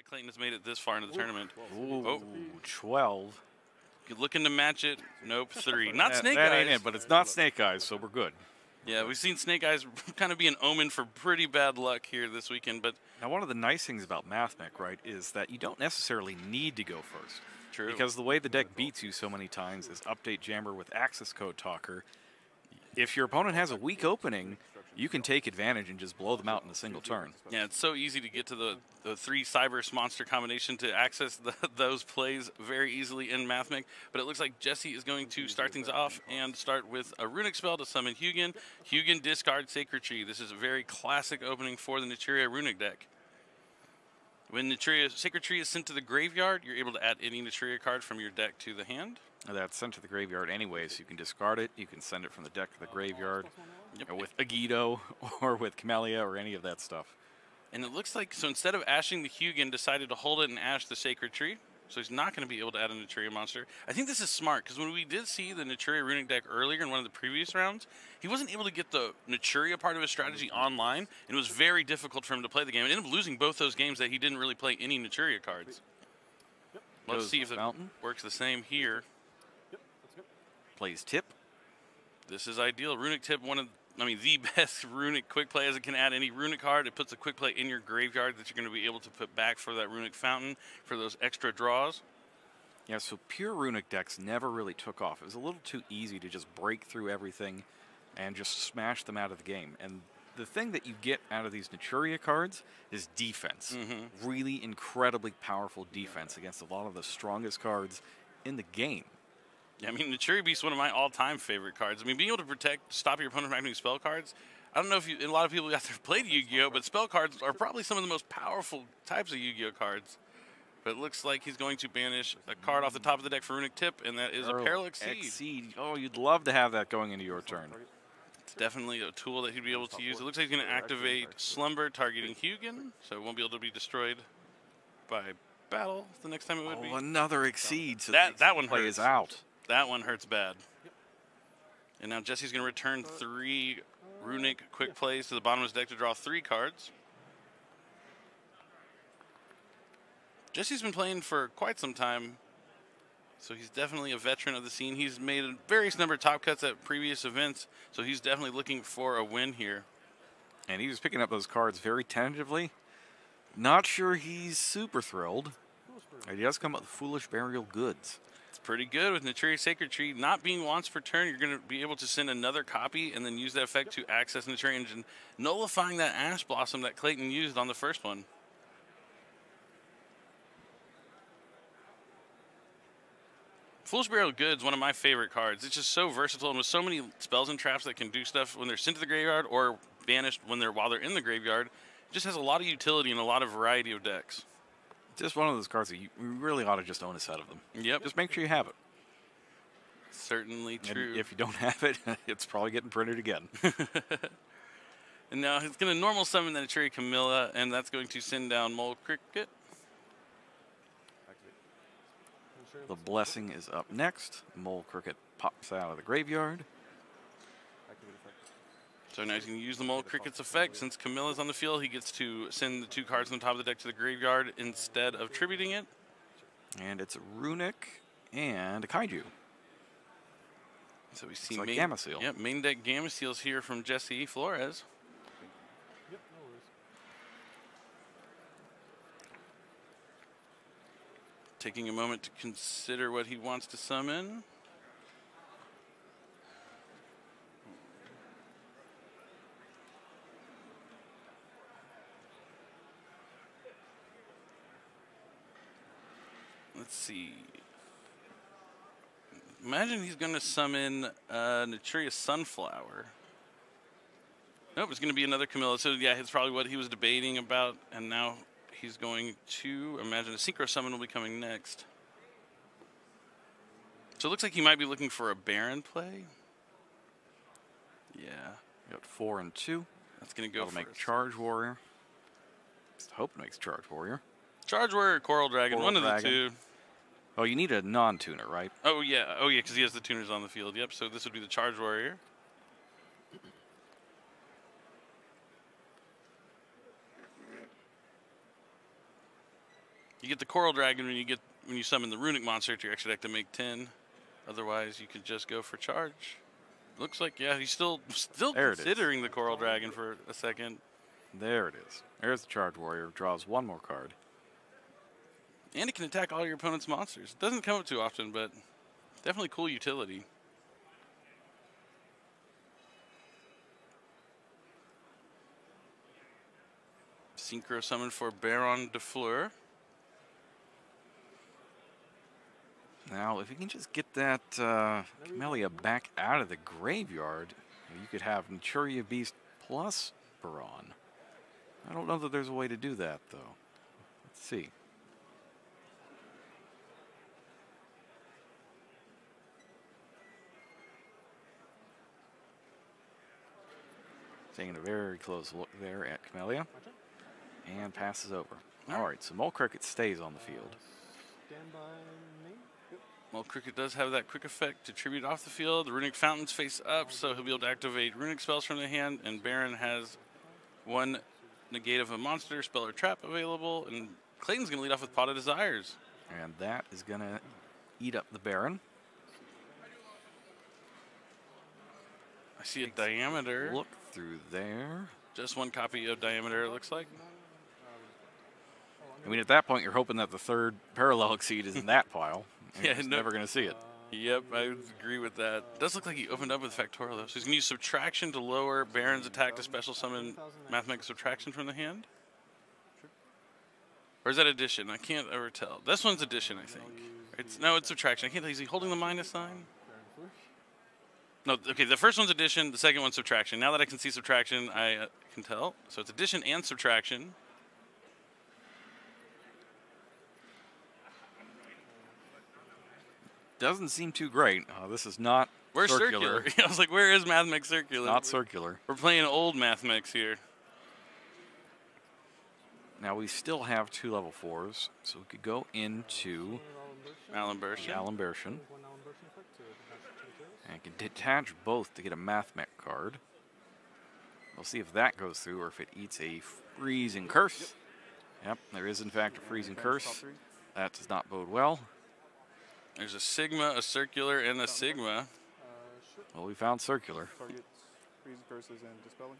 why Clayton has made it this far into the tournament. Ooh, Oh. 12. Looking to match it. Nope, 3. Not Snake that Eyes. ain't it, but it's not Snake Eyes, so we're good. Yeah, we've seen Snake Eyes kind of be an omen for pretty bad luck here this weekend, but Now, one of the nice things about Mathmech, right, is that you don't necessarily need to go first. true. Because the way the deck beats you so many times is update Jammer with access code talker. If your opponent has a weak opening, you can take advantage and just blow them out in a single turn. Yeah, it's so easy to get to the 3 Cyberse monster combination to access those plays very easily in Mathmech. But it looks like Jesse is going to start things off and start with a Runick spell to summon Hugin. Hugin discard Sacred Tree. This is a very classic opening for the Naturia Runick deck. When Naturia Sacred Tree is sent to the graveyard, you're able to add any Naturia card from your deck to the hand. That's sent to the graveyard anyway, so you can discard it. You can send it from the deck to the graveyard Yep. with Agido or with Camellia or any of that stuff. And it looks like, so instead of ashing the Hugin, decided to hold it and ash the Sacred Tree. So he's not going to be able to add a Naturia monster. I think this is smart, because when we did see the Naturia Runick deck earlier in one of the previous rounds, he wasn't able to get the Naturia part of his strategy online, and it was very difficult for him to play the game. And ended up losing both those games that he didn't really play any Naturia cards. Let's see if it works the same here. Plays Tip. This is ideal. Runick Tip, the best Runick quick play, as it can add any Runick card. It puts a quick play in your graveyard that you're going to be able to put back for that Runick Fountain for those extra draws. Yeah, so pure Runick decks never really took off. It was a little too easy to just break through everything and just smash them out of the game. And the thing that you get out of these Naturia cards is defense. Really incredibly powerful defense against a lot of the strongest cards in the game. Yeah, I mean, Naturia Beast is one of my all-time favorite cards. I mean, being able to stop your opponent from activating spell cards. I don't know if a lot of people out there played Yu-Gi-Oh, but spell cards are probably some of the most powerful types of Yu-Gi-Oh cards. But it looks like he's going to banish a card off the top of the deck for Runick Tip, and that is a Peril Exceed. Oh, you'd love to have that going into your turn. It's definitely a tool that he'd be able to use. It looks like he's going to activate Slumber, targeting Hugin, so it won't be able to be destroyed by battle the next time it would be. Oh, another Exceed. So that one play hurts. is out. That one hurts bad. And now Jesse's going to return 3 Runick quick plays to the bottom of his deck to draw 3 cards. Jesse's been playing for quite some time, so he's definitely a veteran of the scene. He's made a various number of top cuts at previous events, so he's definitely looking for a win here. And he was picking up those cards very tentatively. Not sure he's super thrilled. He does come up with Foolish Burial Goods. It's pretty good with Naturia Sacred Tree. Not being once per turn, you're going to be able to send another copy and then use that effect to access Naturia Engine, nullifying that Ash Blossom that Clayton used on the first one. Foolish Burial Goods, one of my favorite cards. It's just so versatile, and with so many spells and traps that can do stuff when they're sent to the graveyard or banished while they're in the graveyard, it just has a lot of utility and a lot of variety of decks. Just one of those cards that you really ought to just own a set of them. Yep. Just make sure you have it. Certainly true. And if you don't have it, it's probably getting printed again. And now he's going to normal summon the Naturia Camilla, and that's going to send down Mole Cricket. The Blessing is up next. Mole Cricket pops out of the graveyard. So now he's going to use the Mole Cricket's effect. Since Camilla's on the field, he gets to send the 2 cards on the top of the deck to the graveyard instead of tributing it. And it's a Runick and a Kaiju. So we see like Gamma Seal. Yep, main deck Gamma Seals here from Jesse Flores. Taking a moment to consider what he wants to summon. Let's see. Imagine he's going to summon Naturia Sunflower. Nope, it's going to be another Camilla. So yeah, it's probably what he was debating about, and now he's going to imagine a Synchro Summon will be coming next. So it looks like he might be looking for a Baron play. Yeah. Got 4 and 2. That's going to go That'll make Charge Warrior. Just hope it makes Charge Warrior. Charge Warrior or Coral Dragon, one of the 2. Oh, you need a non-tuner, right? Oh, yeah, because he has the tuners on the field. Yep, so this would be the Charge Warrior. You get the Coral Dragon when you summon the Runick monster to your extra deck to make 10. Otherwise, you could just go for charge. Looks like, yeah, he's still considering the Coral Dragon for a second. There it is. There's the Charge Warrior. Draws one more card. And it can attack all your opponent's monsters. Doesn't come up too often, but definitely cool utility. Synchro summon for Baron de Fleur. Now, if you can just get that Camellia back out of the graveyard, you could have Naturia Beast plus Baron. I don't know that there's a way to do that, though. Let's see. Taking a very close look there at Camellia. And passes over. All right, so Mole Cricket stays on the field. Stand by me. Yep. Mole Cricket does have that quick effect to tribute off the field. The Runick Fountain's face up, so he'll be able to activate Runick spells from the hand, and Baron has one negate of a monster, spell, or trap available, and Clayton's going to lead off with Pot of Desires. And that is going to eat up the Baron. I see a Diameter. Look through there. Just one copy of Diameter, it looks like. I mean, at that point, you're hoping that the third Parallel Exceed is in that pile. And Yeah, you're just never going to see it. Yep, I would agree with that. Does look like he opened up with Factorial, though. So he's going to use Subtraction to lower Baron's attack to special summon Mathmech Subtraction from the hand? Or is that Addition? I can't ever tell. This one's Addition, I think. No, it's Subtraction. I can't tell. Is he holding the minus sign? No, okay, the first one's Addition, the second one's Subtraction. Now that I can see Subtraction, I can tell. So it's Addition and Subtraction. Doesn't seem too great. This is not Where's circular? I was like, where is Mathmech Circular? Not circular. We're playing old Mathmex here. Now we still have 2 level 4s, so we could go into Alimbertion. Alimbertion. And can detach both to get a Mathmech card. We'll see if that goes through or if it eats a Freezing Curse. Yep, there is in fact a Freezing Curse. That does not bode well. There's a Sigma, a Circular, and a Sigma. Well, we found circular. Targets freezing curses and dispelling.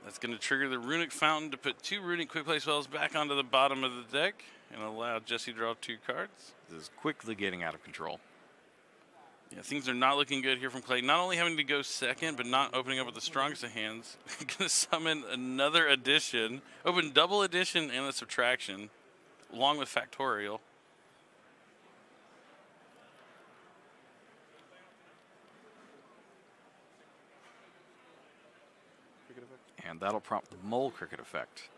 That's going to trigger the Runick Fountain to put 2 Runick Quick Play spells back onto the bottom of the deck and allow Jesse to draw 2 cards. This is quickly getting out of control. Yeah, things are not looking good here from Clayton. Not only having to go second, but not opening up with the strongest of hands. Going to summon another Addition. Open double Addition and a Subtraction, along with Factorial. And that'll prompt the Mole Cricket effect.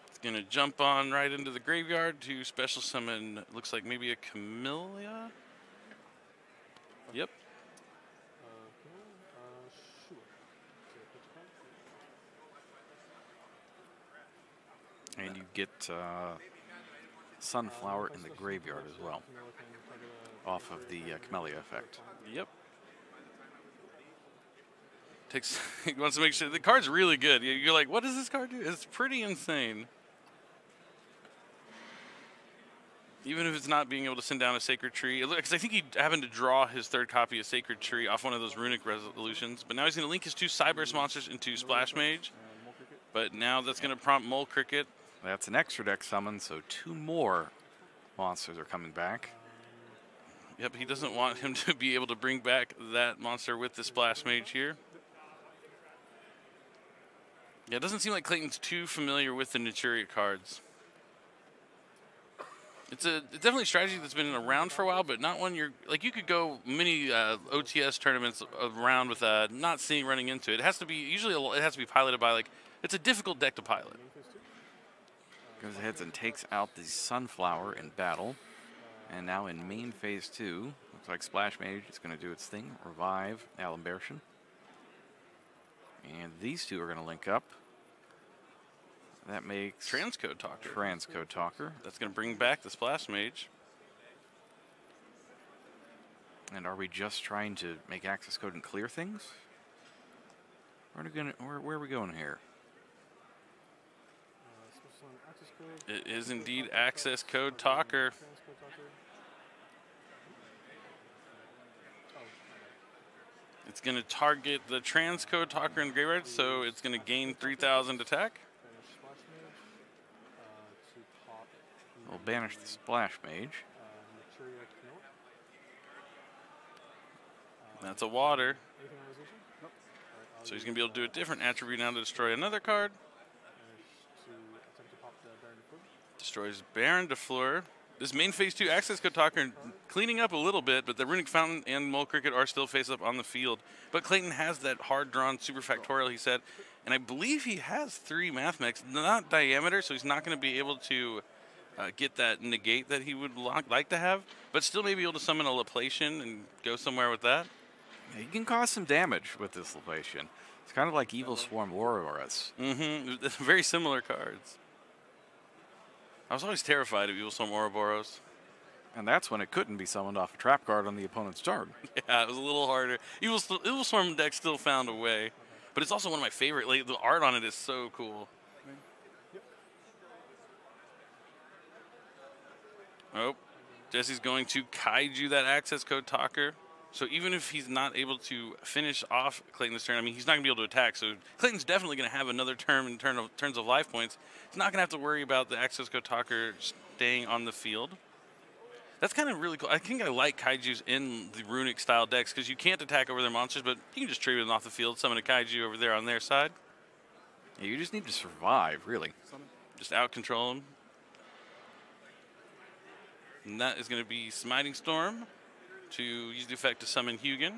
It's going to jump on right into the graveyard to special summon, looks like maybe a Camellia? Yep. Sure. And you get Sunflower in the graveyard as well, off of the Camellia effect. Yep. He wants to make sure the card's really good. You're like, what does this card do? It's pretty insane. Even if it's not being able to send down a Sacred Tree. Because I think he happened to draw his 3rd copy of Sacred Tree off one of those Runick resolutions. But now he's going to link his 2 Cyburst monsters into Splash Mage. But now that's going to prompt Mole Cricket. That's an extra deck summon, so 2 more monsters are coming back. Yep, he doesn't want him to be able to bring back that monster with the Splash Mage here. Yeah, it doesn't seem like Clayton's too familiar with the Naturia cards. It's definitely a strategy that's been around for a while, but not one you're like. You could go many OTS tournaments around with not seeing running into it. It has to be it has to be piloted by it's a difficult deck to pilot. Goes ahead and takes out the Sunflower in battle, and now in main phase 2, looks like Splash Mage is going to do its thing, revive Alimbertion. And these 2 are going to link up. That makes Transcode Talker. Transcode Talker. That's going to bring back the Splash Mage. And are we just trying to make access code and clear things? Where are we going here? Access code. It is indeed access code talker. Transcode talker. It's going to target the transcode talker and gray red, so it's going to gain 3,000 attack. Banish Splash Mage. To pop. We'll banish the Splash Mage. Naturia Runick. That's a water. Anything on resolution? Nope. Alright, So he's going to be able to do a different attribute now to destroy another card. to attempt to pop the Baron de Fleur. Destroys Baron de Fleur. This main phase 2 access code talker cleaning up a little bit, but the Runick Fountain and Mole Cricket are still face up on the field. But Clayton has that hard drawn super factorial, he said, and I believe he has 3 Mathmechs, not diameter, so he's not going to be able to get that negate that he would like to have, but still may be able to summon a Laplacian and go somewhere with that. You can cause some damage with this Laplacian. It's kind of like Evil Swarm Warriors. Mm-hmm. Very similar cards. I was always terrified of Evil Swarm Ouroboros. And that's when it couldn't be summoned off a trap card on the opponent's turn. Yeah, it was a little harder. Evil Swarm deck still found a way. But it's also one of my favorite. Like, the art on it is so cool. Oh, Jesse's going to Kaiju that access code talker. So even if he's not able to finish off Clayton's turn, I mean, he's not going to be able to attack. So Clayton's definitely going to have another turn in terms of life points. He's not going to have to worry about the access code talker staying on the field. That's kind of really cool. I think I like Kaijus in the Runick style decks because you can't attack over their monsters, but you can just trade them off the field, summon a Kaiju over there on their side. Yeah, you just need to survive, really. Just out control them. And that is going to be Smiting Storm to use the effect to summon Hugin.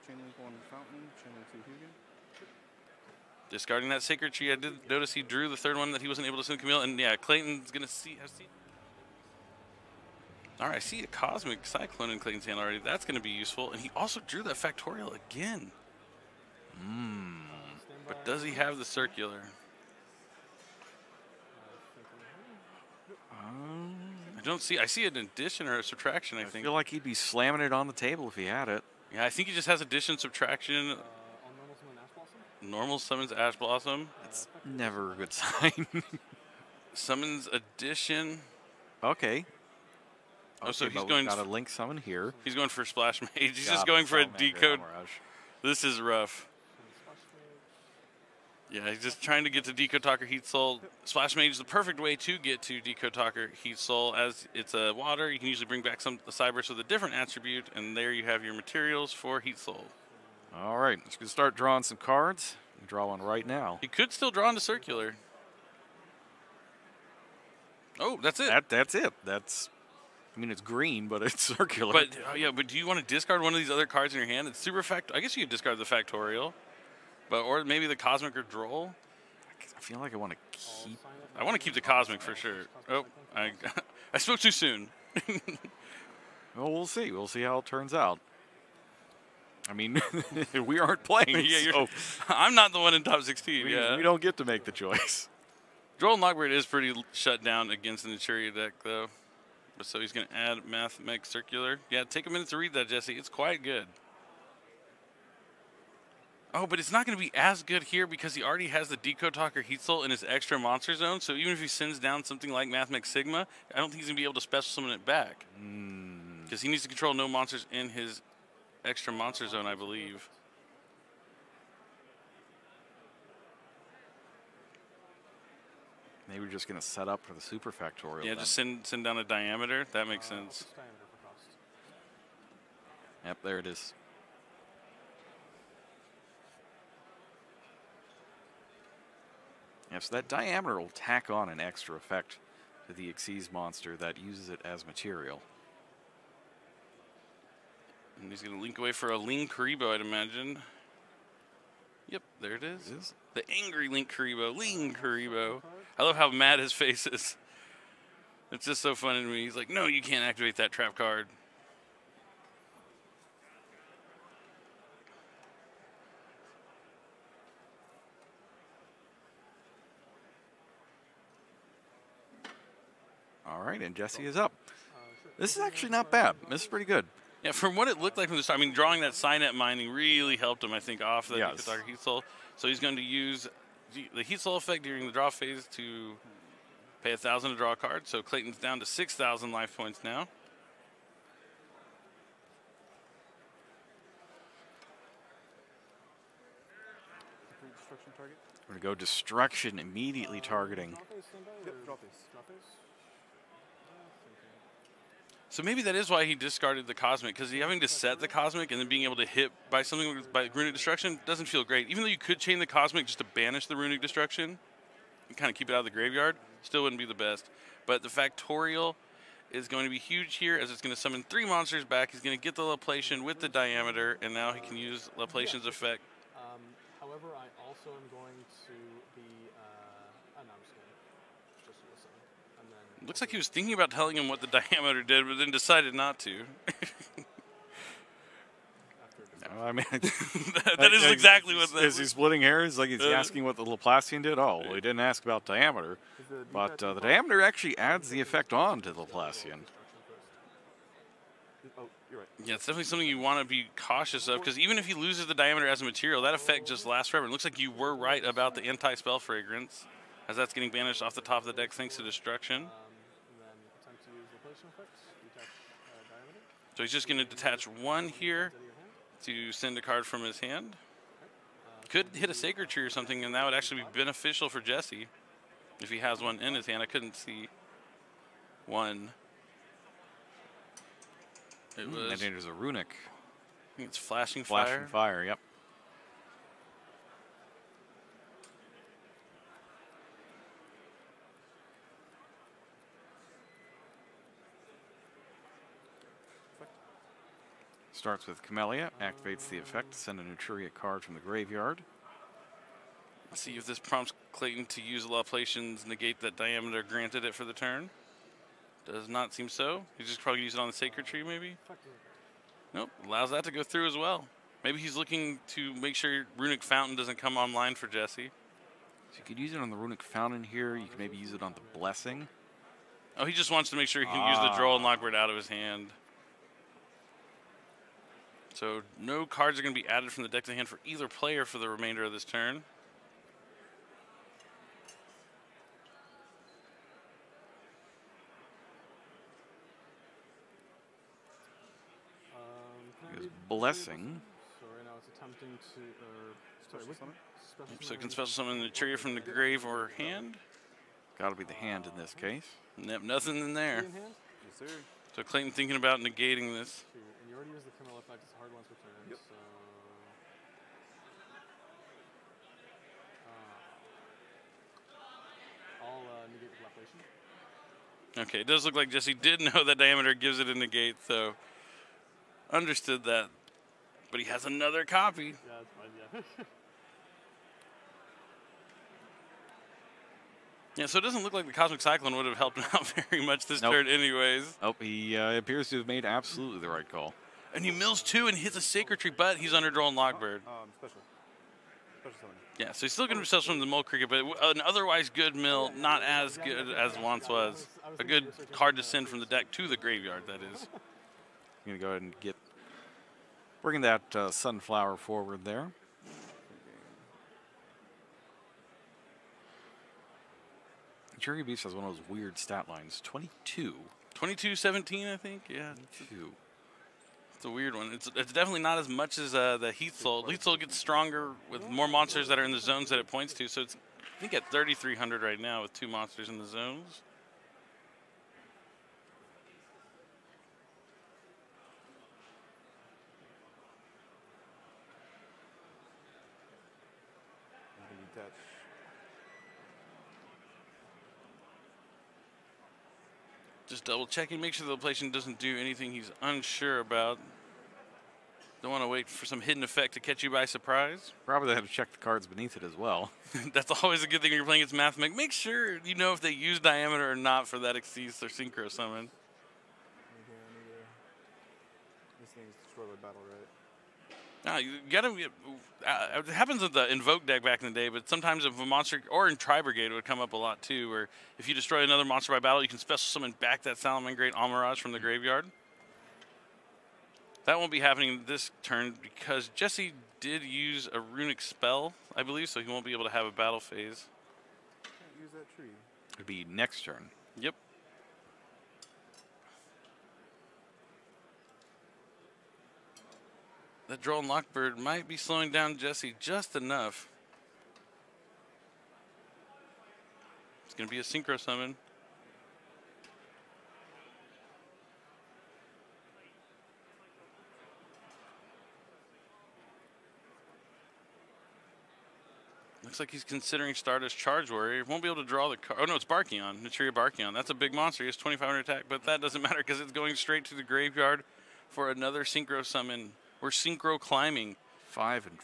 Chainlink 1 Fountain, Chainlink 2 Hugin. Discarding that Sacred Tree, I did notice he drew the third one that he wasn't able to send Camille, and yeah, Clayton's going to see. All right, I see a Cosmic Cyclone in Clayton's hand already. That's going to be useful, and he also drew that Factorial again. But does he have the Circular? I don't see. I see an addition or a subtraction, I I think. feel like he'd be slamming it on the table if he had it. Yeah, I think he just has addition, subtraction. On normal summon Ash Blossom. Normal summons Ash Blossom. It's never a good sign. Summons addition. Okay. Oh, so Okay, he's but going. we've got a link summon here. He's going for Splash Mage. He's Got just going for a Salamander decode. Hammerage. This is rough. Splash Mage. Yeah, he's just trying to get to Decode Talker Heat Soul. Splash Mage is the perfect way to get to Decode Talker Heat Soul. As it's a water, you can usually bring back a Cyberse with a different attribute, and there you have your materials for Heat Soul. All right, let's go start drawing some cards. Draw one right now. He could still draw into Circular. Oh, that's it. That's it. That's. I mean, it's green, but it's circular. But yeah, but do you want to discard one of these other cards in your hand? It's super I guess you could discard the Factorial, or maybe the Cosmic or Droll. I feel like I want to keep. I want to keep the Cosmic for sure. Oh, I spoke too soon. Well, we'll see. We'll see how it turns out. I mean, we aren't playing. Yeah, so I'm not the one in top 16. we don't get to make the choice. Droll and Lockbird is pretty shut down against the Naturia deck, though. But so he's going to add Mathmech Circular. Yeah, take a minute to read that, Jesse. It's quite good. Oh, but it's not going to be as good here because he already has the Decode Talker Heat Soul in his extra monster zone. So even if he sends down something like Mathmech Sigma, I don't think he's going to be able to special summon it back. Because he needs to control no monsters in his extra monster zone, I believe. Maybe we're just going to set up for the super factorial. Yeah, then. just send down a diameter. That makes sense. Diameter for cost. Yep, there it is. Yeah, so that diameter will tack on an extra effect to the Xyz monster that uses it as material. And he's going to link away for a Link Karibo, I'd imagine. Yep, there it is. It is. The angry Link Karibo. Link Karibo. I love how mad his face is. It's just so funny to me. He's like, no, you can't activate that trap card. All right, and Jesse is up. This is actually not bad. This is pretty good. Yeah, from what it looked like from the start, I mean, drawing that Signet Mining really helped him, I think, off the Yes. Dark Heat Soul. So he's going to use the heat soul effect during the draw phase to pay 1,000 to draw a card. So Clayton's down to 6,000 life points now. Destruction target. We're going to go destruction, immediately targeting. Yep, draw face. Draw face. So maybe that is why he discarded the Cosmic, because having to set the Cosmic and then being able to hit by something by Runic Destruction doesn't feel great. Even though you could chain the Cosmic just to banish the Runic Destruction and kind of keep it out of the graveyard, still wouldn't be the best. But the Factorial is going to be huge here, as it's going to summon 3 monsters back. He's going to get the Laplacian with the Diameter, and now he can use Laplacian's effect. However, I also am going to be. I'm just going to just listen, and then. Looks like he was thinking about telling him what the Diameter did, but then decided not to. No, I mean, that is exactly what that is. He splitting hairs? Like he's asking what the Laplacian did? Oh, well, he didn't ask about Diameter. But the Diameter actually adds the effect on to the Laplacian. Oh, you're right. Yeah, it's definitely something you want to be cautious of, because even if he loses the Diameter as a material, that effect just lasts forever. It looks like you were right about the anti-spell fragrance, as that's getting banished off the top of the deck thanks to destruction. And then attempt to use Laplacian effects. Detach Diameter. So he's just going to detach 1 here to send a card from his hand. Could hit a Sacred Tree or something, and that would actually be beneficial for Jesse if he has one in his hand. I couldn't see one. It was. And there's a Runick. I think it's Flashing Fire. Flashing Fire, yep. Starts with Camellia, activates the effect to send a Naturia card from the graveyard. Let's see if this prompts Clayton to use Laplacian's negate that Diameter granted it for the turn. Does not seem so. He's just probably use it on the Sacred Tree, maybe. Nope, allows that to go through as well. Maybe he's looking to make sure Runic Fountain doesn't come online for Jesse. So you could use it on the Runic Fountain here. You could maybe use it on the Blessing. Oh, he just wants to make sure he can use the Droll and Lockbird out of his hand. So no cards are going to be added from the deck to hand for either player for the remainder of this turn. His Blessing. So right now it's attempting to. Sorry, which one? So it can special summon the Naturia from the grave or hand. Got to be the hand in this case. Nope, nothing in there. In hand? Yes, sir. So Clayton thinking about negating this. And you already used the Camilla effect. It's a hard one to return. Yep. So. I'll negate the Laplacian. Okay, it does look like Jesse did know that Diameter gives it a negate, so understood that. But he has another copy. Yeah, that's fine, yeah. Yeah, so it doesn't look like the Cosmic Cyclone would have helped him out very much this turn anyways. Oh, he appears to have made absolutely the right call. And he mills 2 and hits a Sacred Tree, but he's under Droll and Lockbird. Special summon. Yeah, so he's still going to be special from the Mole Cricket, but an otherwise good mill, not as good as once was. A good card to send from the deck to the graveyard, that is. I'm going to go ahead and bring that Sunflower forward there. Cherry Beast has one of those weird stat lines. 22. 22-17, I think. Yeah. 22. It's a weird one. It's definitely not as much as the Heat Soul. Heat Soul gets stronger with more monsters that are in the zones that it points to. So it's, I think, at 3,300 right now with 2 monsters in the zones. Just double checking, make sure the Laplacian doesn't do anything he's unsure about. Don't want to wait for some hidden effect to catch you by surprise. Probably have to check the cards beneath it as well. That's always a good thing when you're playing against Mathmech. Make sure you know if they use Diameter or not for that Excease or Synchro Summon. This thing's destroyed by battle, right? No, you gotta. It happens with the Invoke deck back in the day, but sometimes if a monster, or in Tri-Brigade, it would come up a lot too, where if you destroy another monster by battle, you can special summon back that Salamangreat Almirage from the graveyard. That won't be happening this turn because Jesse did use a runic spell, I believe, so he won't be able to have a battle phase. Can't use that tree. It'd be next turn. Yep. That drone Lockbird might be slowing down Jesse just enough. It's going to be a synchro summon. Looks like he's considering Stardust Charge Warrior. Won't be able to draw the card. Oh, no, it's Barkion. Naturia Barkion. That's a big monster. He has 2,500 attack, but that doesn't matter because it's going straight to the graveyard for another synchro summon. We're synchro climbing. 5 and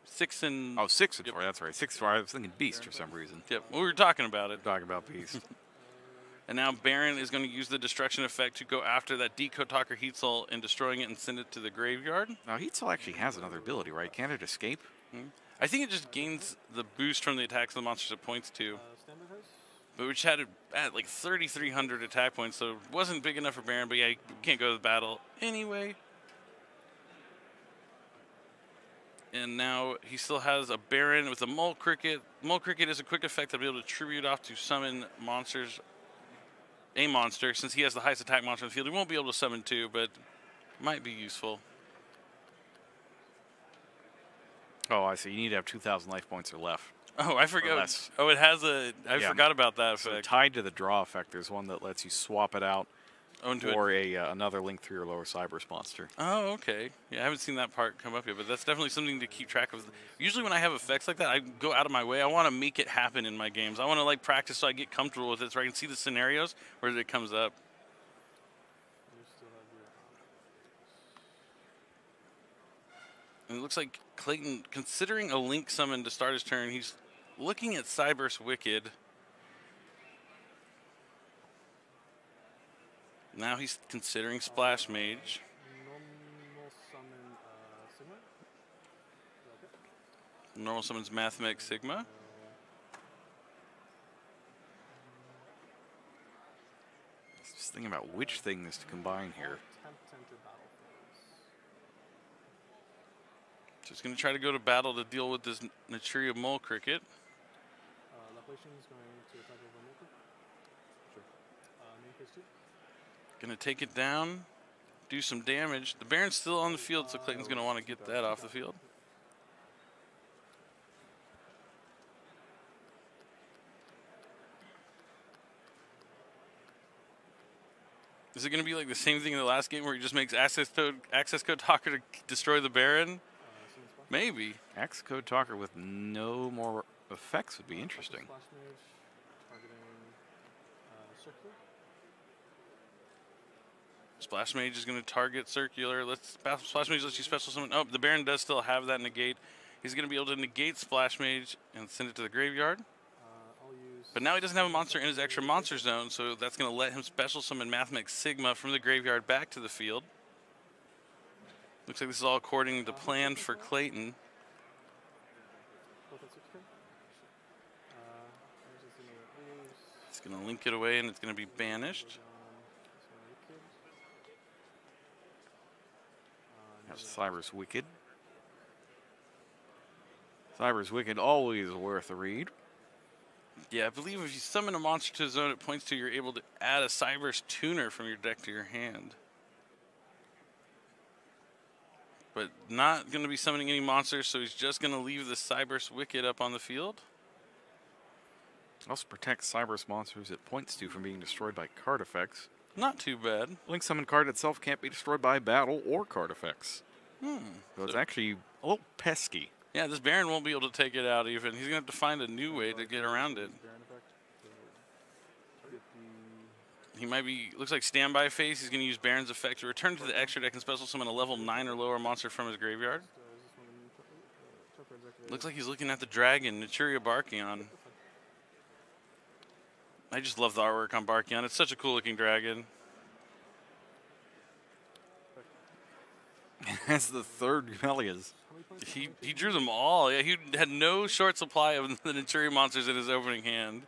6 and... Oh, 6 and 4. That's right. 6 and 4. I was thinking Beast for some reason. Yep, we were talking about it. Talking about Beast. And now Baron is going to use the destruction effect to go after that Decode Talker Heat Soul and destroying it and send it to the graveyard. Now, Heat Soul actually has another ability, right? Can't it escape? I think it just gains the boost from the attacks of the monsters it points to. Standard house? But which had it at like 3,300 attack points, so it wasn't big enough for Baron, but yeah, you can't go to the battle anyway. And now he still has a Baron with a Mole Cricket. Mole Cricket is a quick effect that'll be able to tribute off to summon monsters. A monster, since he has the highest attack monster in the field, he won't be able to summon 2, but might be useful. Oh, I see. You need to have 2,000 life points or left. Oh, I forgot. less. Oh, it has a. I Yeah. forgot about that So effect. tied to the draw effect, there's one that lets you swap it out Oh, into for another Link 3 or lower Cybers monster. Oh, okay. Yeah, I haven't seen that part come up yet, but that's definitely something to keep track of. Usually when I have effects like that, I go out of my way. I want to make it happen in my games. I want to like practice so I get comfortable with it so I can see the scenarios where it comes up. You still have your And it looks like Clayton, considering a Link summon to start his turn, he's looking at Cyberse Wicked. Now he's considering Splash Mage. normal summon Sigma? Okay. Normal summons Mathmech Sigma. Just thinking about which things to combine here. Tempt enter battle phase. So he's going to try to go to battle to deal with this Naturia Mole Cricket. Lapation is going to attack over Milker. Sure. Main phase 2. Going to take it down, do some damage. The Baron's still on the field, so Clayton's going to want to get that off the field. Is it going to be like the same thing in the last game where he just makes access code talker to destroy the Baron? Maybe. Access code talker with no more effects would be interesting. Splash Mage, targeting Circular. Splash Mage is going to target Circular. Splash Mage lets you special summon. Oh, the Baron does still have that negate. He's going to be able to negate Splash Mage and send it to the graveyard. I'll use. But now he doesn't have a monster in his extra monster zone, so that's going to let him special summon Mathmech Sigma from the graveyard back to the field. Looks like this is all according to plan for Clayton. Both at 6K. It's going to link it away, and it's going to be banished. That's Cyberse Wicked. Cyberse Wicked, always worth a read. Yeah, I believe if you summon a monster to a zone it points to, you're able to add a Cyberse Tuner from your deck to your hand. But not going to be summoning any monsters, so he's just going to leave the Cyberse Wicked up on the field. Also protects Cyberse monsters it points to from being destroyed by card effects. Not too bad. Link summon card itself can't be destroyed by battle or card effects. So it's actually a little pesky. Yeah, this Baron won't be able to take it out even. He's going to have to find a new way to get around it. Baron effect. Target the. He might be, looks like standby phase. He's going to use Baron's effect to return to the extra deck and special summon a level 9 or lower monster from his graveyard. Looks like he's looking at the dragon, Naturia Barkion. I just love the artwork on Barkion. It's such a cool looking dragon. That's the third Gumelias. He drew them all. Yeah, he had no short supply of the Naturia monsters in his opening hand.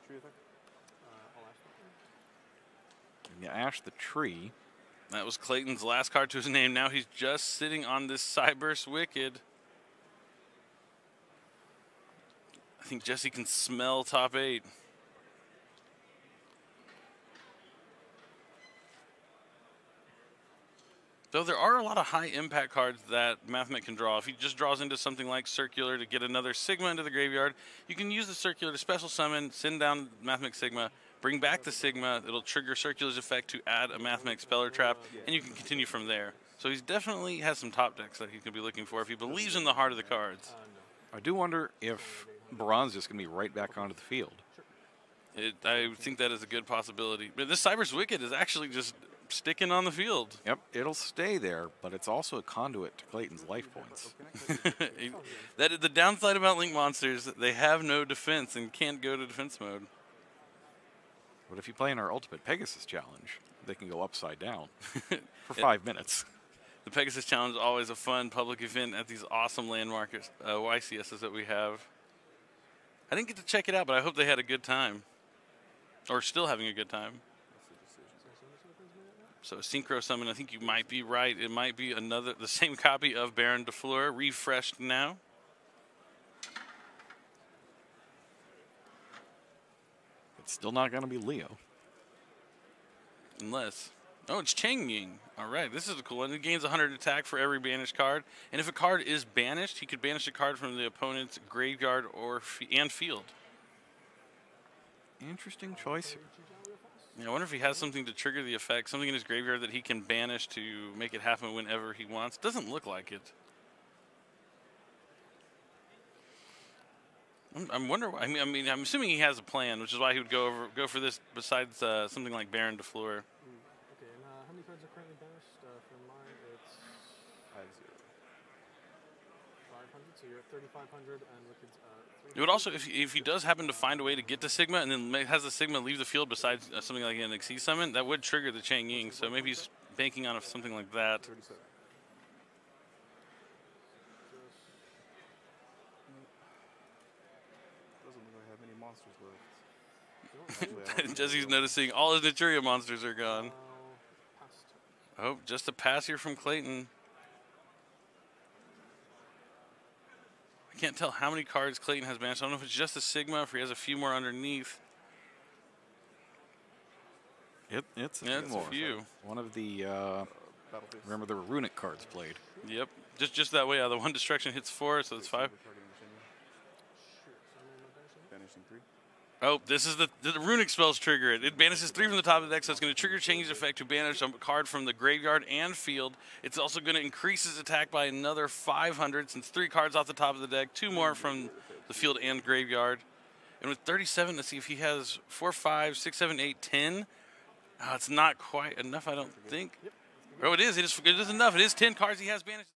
Tree effect. All ash You ash the tree. That was Clayton's last card to his name. Now he's just sitting on this Cyberse Wicked. I think Jesse can smell top 8. Though there are a lot of high impact cards that Mathmech can draw. If he just draws into something like Circular to get another Sigma into the graveyard, you can use the Circular to special summon, send down Mathmech Sigma, bring back the Sigma. It'll trigger Circular's effect to add a Mathmech Speller Trap, and you can continue from there. So he's definitely has some top decks that he could be looking for if he believes in the heart of the cards. I do wonder if Baron's just going to be right back onto the field. I think that is a good possibility. But this Cyberse Wicked is actually just sticking on the field. Yep, it'll stay there, but it's also a conduit to Clayton's life points. That is the downside about Link monsters. They have no defense and can't go to defense mode. But if you play in our Ultimate Pegasus Challenge, they can go upside down for 5 minutes. The Pegasus Challenge is always a fun public event at these awesome landmark YCSs that we have. I didn't get to check it out, but I hope they had a good time. Or still having a good time. So Synchro Summon, I think you might be right. It might be the same copy of Baron de Fleur, refreshed now. It's still not going to be Leo. Unless, oh, it's Chang Ying. All right, this is a cool one. It gains 100 attack for every banished card. And if a card is banished, he could banish a card from the opponent's graveyard and field. Interesting choice here. Yeah, I wonder if he has something to trigger the effect, something in his graveyard that he can banish to make it happen whenever he wants. Doesn't look like it. I'm wondering. I mean, I'm assuming he has a plan, which is why he would go for this. Besides something like Baron de Fleur. Okay, and how many cards are currently banished? For mine, it's 500. So you're at 3,500, and Wicked's It would also, if he does happen to find a way to get to Sigma and then has the Sigma leave the field besides something like an Xyz summon, that would trigger the Chang Ying. So maybe he's banking on something like that. 37. Doesn't look like I have any monsters left. Jesse's noticing all his Naturia monsters are gone. Oh, just a pass here from Clayton. I can't tell how many cards Clayton has banished. I don't know if it's just a Sigma or if he has a few more underneath. It's a Yeah, few it's more. a few. One of the, remember there were Runick cards played. Yep. Just that way, the one destruction hits 4, so it's 5. Banishing 3. Oh, this is the Runick spells trigger it. It banishes 3 from the top of the deck, so it's going to trigger Chang's effect to banish a card from the graveyard and field. It's also going to increase his attack by another 500, since 3 cards off the top of the deck, 2 more from the field and graveyard. And with 37, let's see if he has 4, 5, 6, 7, 8, 10. It's not quite enough, I don't think. Oh, it is. It is enough. It is 10 cards he has banished.